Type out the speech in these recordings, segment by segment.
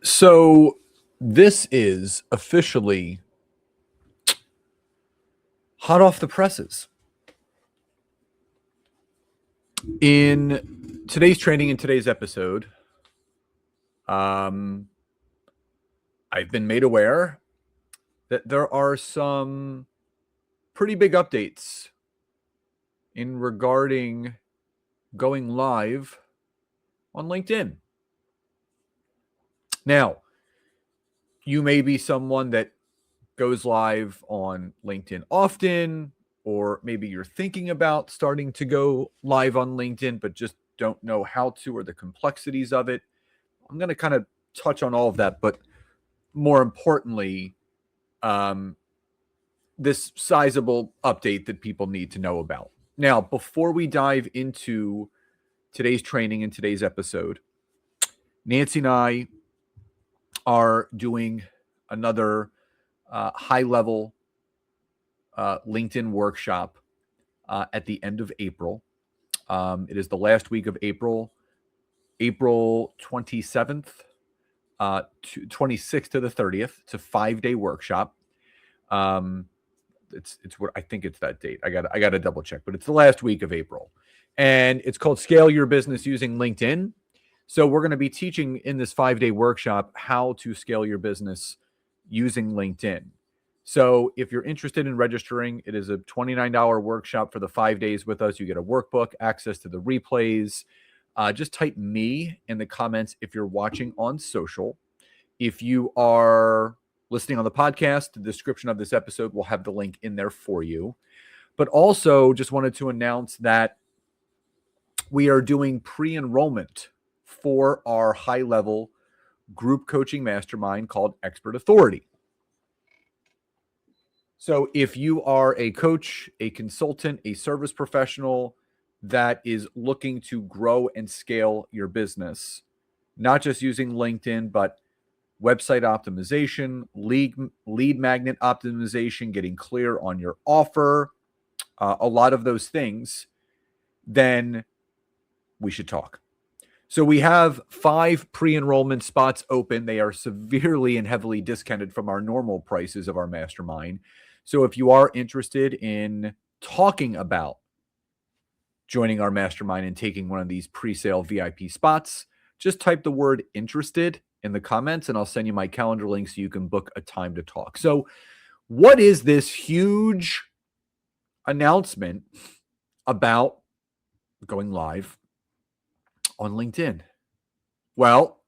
So this is officially hot off the presses. In today's training, in today's episode, I've been made aware that there are some pretty big updates in regarding going live on LinkedIn. Now, you may be someone that goes live on LinkedIn often, or maybe you're thinking about starting to go live on LinkedIn, but just don't know how to or the complexities of it. I'm going to kind of touch on all of that, but more importantly, this sizable update that people need to know about. Now, before we dive into today's training and today's episode, Nancy and I are doing another high-level LinkedIn workshop at the end of April. It is the last week of April, April 27th, 26th to the 30th. It's a 5-day workshop. It's what I think it's that date. I got to double check, but it's the last week of April, and it's called Scale Your Business Using LinkedIn. So we're going to be teaching in this 5-day workshop how to scale your business using LinkedIn. So if you're interested in registering, it is a $29 workshop for the 5 days with us. You get a workbook, access to the replays. Just type me in the comments if you're watching on social. If you are listening on the podcast, the description of this episode will have the link in there for you. But also just wanted to announce that we are doing pre-enrollment for our high-level group coaching mastermind called Expert Authority. So if you are a coach, a consultant, a service professional that is looking to grow and scale your business, not just using LinkedIn, but website optimization, lead magnet optimization, getting clear on your offer, a lot of those things, then we should talk. So we have 5 pre-enrollment spots open. They are severely and heavily discounted from our normal prices of our mastermind. So if you are interested in talking about joining our mastermind and taking one of these pre-sale VIP spots, just type the word interested in the comments and I'll send you my calendar link so you can book a time to talk. So what is this huge announcement about going live on LinkedIn? Well,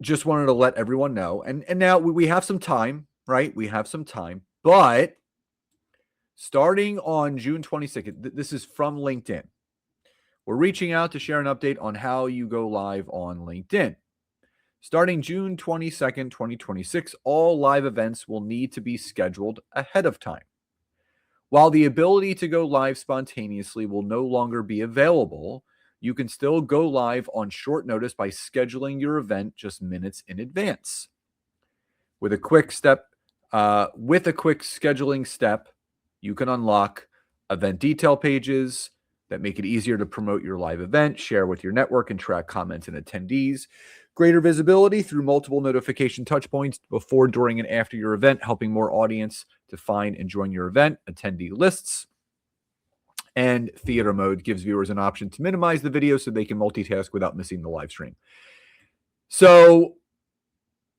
just wanted to let everyone know. And now we have some time, right? We have some time, but starting on June 22nd, this is from LinkedIn. We're reaching out to share an update on how you go live on LinkedIn. Starting June 22nd, 2026, all live events will need to be scheduled ahead of time. While the ability to go live spontaneously will no longer be available, you can still go live on short notice by scheduling your event just minutes in advance. With a quick scheduling step, you can unlock event detail pages that make it easier to promote your live event, share with your network, and track comments and attendees. Greater visibility through multiple notification touch points before, during, and after your event, helping more audience to find and join your event. Attendee lists. And theater mode gives viewers an option to minimize the video so they can multitask without missing the live stream. So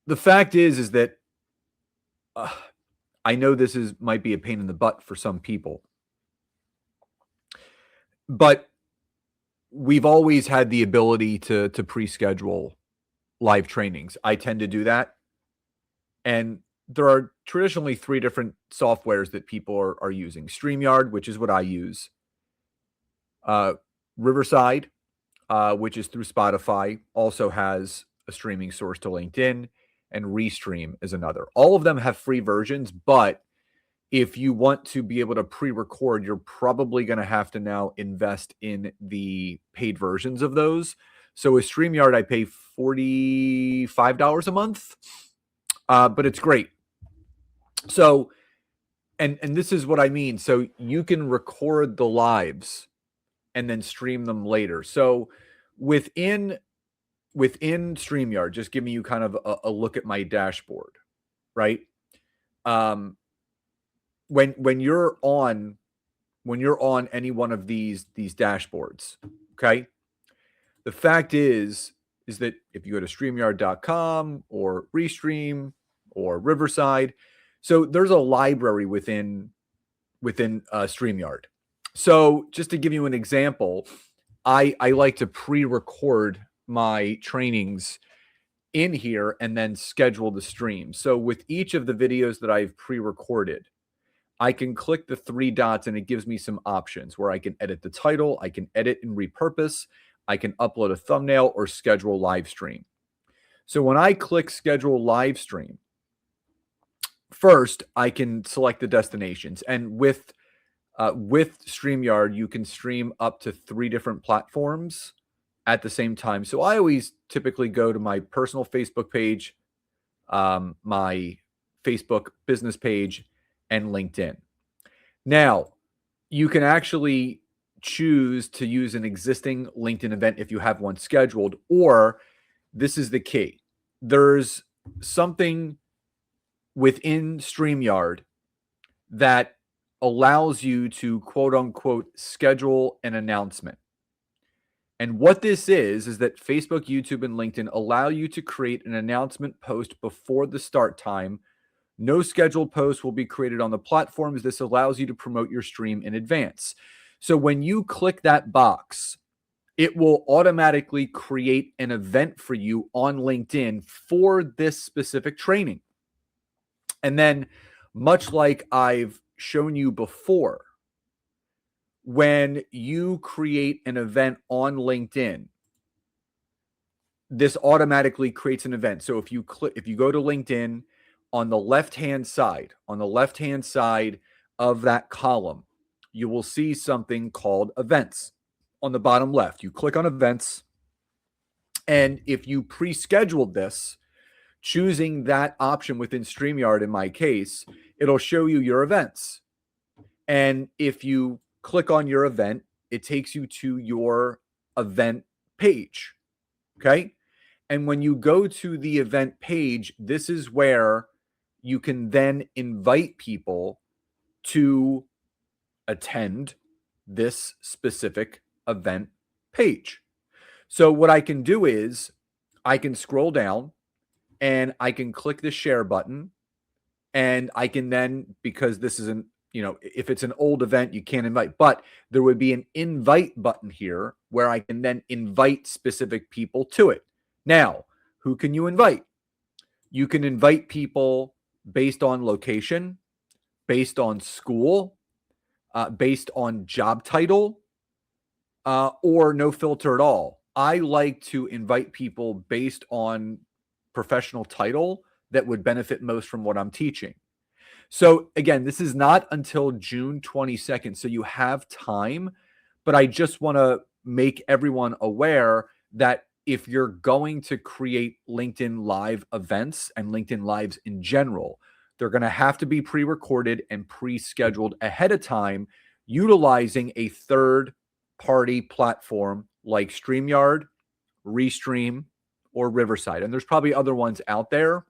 the fact is that I know this might be a pain in the butt for some people, but we've always had the ability to pre-schedule live trainings. I tend to do that. And there are traditionally 3 different softwares that people are using. StreamYard, which is what I use. Riverside, which is through Spotify, also has a streaming source to LinkedIn, and Restream is another. All of them have free versions, but if you want to be able to pre-record, you're probably going to have to now invest in the paid versions of those. So with StreamYard, I pay $45 a month, but it's great. So, and this is what I mean. So you can record the lives and then stream them later. So within within StreamYard, just giving you kind of a look at my dashboard, right? When you're on any one of these dashboards, okay? The fact is that if you go to StreamYard.com or Restream or Riverside, so there's a library within StreamYard. So just to give you an example, I like to pre-record my trainings in here and then schedule the stream. So with each of the videos that I've pre-recorded, I can click the 3 dots and it gives me some options where I can edit the title, I can edit and repurpose, I can upload a thumbnail or schedule live stream. So when I click schedule live stream, first I can select the destinations, and with StreamYard, you can stream up to 3 different platforms at the same time. So I always typically go to my personal Facebook page, my Facebook business page, and LinkedIn. Now, you can actually choose to use an existing LinkedIn event if you have one scheduled, or this is the key. There's something within StreamYard that allows you to quote unquote schedule an announcement. And what this is that Facebook, YouTube, and LinkedIn allow you to create an announcement post before the start time. No scheduled posts will be created on the platforms. This allows you to promote your stream in advance. So when you click that box, it will automatically create an event for you on LinkedIn for this specific training. And then, much like I've shown you before, when you create an event on LinkedIn, this automatically creates an event. So if you go to LinkedIn, on the left-hand side of that column, you will see something called events on the bottom left. You click on events, and if you pre-scheduled this, choosing that option within StreamYard, in my case, it'll show you your events. And if you click on your event, it takes you to your event page, okay? And when you go to the event page, this is where you can then invite people to attend this specific event page. So what I can do is I can scroll down and I can click the share button, and I can then, because this isn't, if it's an old event, you can't invite, but there would be an invite button here where I can then invite specific people to it. Now, who can you invite? You can invite people based on location, based on school, based on job title, or no filter at all. I like to invite people based on professional title that would benefit most from what I'm teaching. So again, this is not until June 22nd, so you have time, but I just want to make everyone aware that if you're going to create LinkedIn Live events and LinkedIn Lives in general, they're going to have to be pre-recorded and pre-scheduled ahead of time utilizing a third-party platform like StreamYard, Restream, or Riverside. And there's probably other ones out there,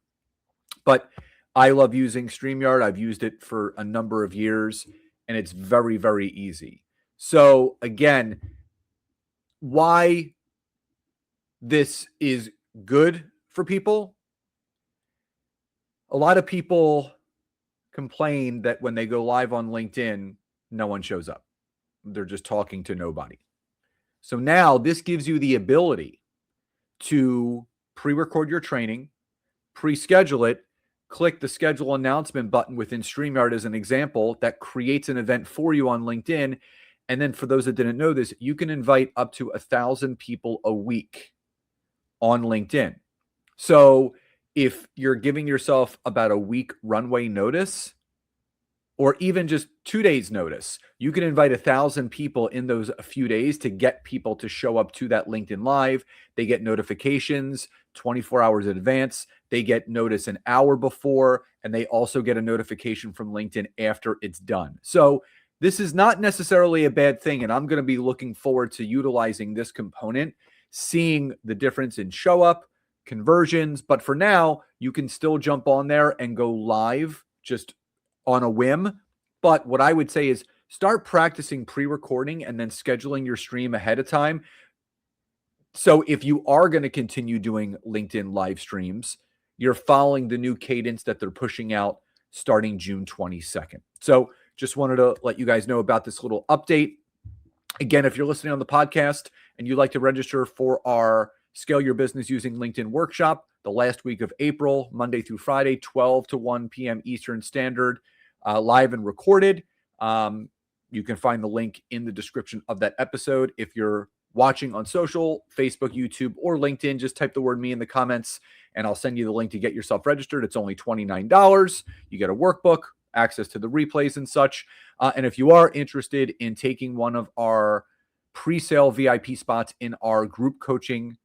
but I love using StreamYard. I've used it for a number of years, and it's very, very easy. So again, why this is good for people? A lot of people complain that when they go live on LinkedIn, no one shows up. They're just talking to nobody. So now this gives you the ability to pre-record your training, pre-schedule it, click the schedule announcement button within StreamYard as an example that creates an event for you on LinkedIn. And then for those that didn't know this, you can invite up to 1,000 people a week on LinkedIn. So if you're giving yourself about a week runway notice, or even just 2 days notice, you can invite 1,000 people in those a few days to get people to show up to that LinkedIn Live. They get notifications 24 hours in advance. They get notice an hour before, and they also get a notification from LinkedIn after it's done. So this is not necessarily a bad thing, and I'm going to be looking forward to utilizing this component seeing the difference in show up, conversions. But for now, you can still jump on there and go live just on a whim. But what I would say is start practicing pre-recording and then scheduling your stream ahead of time. So if you are going to continue doing LinkedIn live streams, you're following the new cadence that they're pushing out starting June 22nd. So just wanted to let you guys know about this little update. Again, if you're listening on the podcast and you'd like to register for our Scale Your Business Using LinkedIn workshop, the last week of April, Monday through Friday, 12 to 1 p.m. Eastern Standard, live and recorded. You can find the link in the description of that episode. If you're watching on social, Facebook, YouTube, or LinkedIn, just type the word me in the comments and I'll send you the link to get yourself registered. It's only $29. You get a workbook, access to the replays and such. And if you are interested in taking one of our pre-sale VIP spots in our group coaching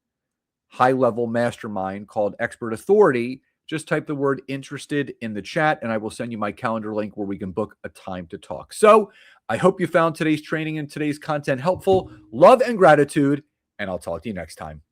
high-level mastermind called Expert Authority, just type the word interested in the chat and I will send you my calendar link where we can book a time to talk. So I hope you found today's training and today's content helpful. Love and gratitude, and I'll talk to you next time.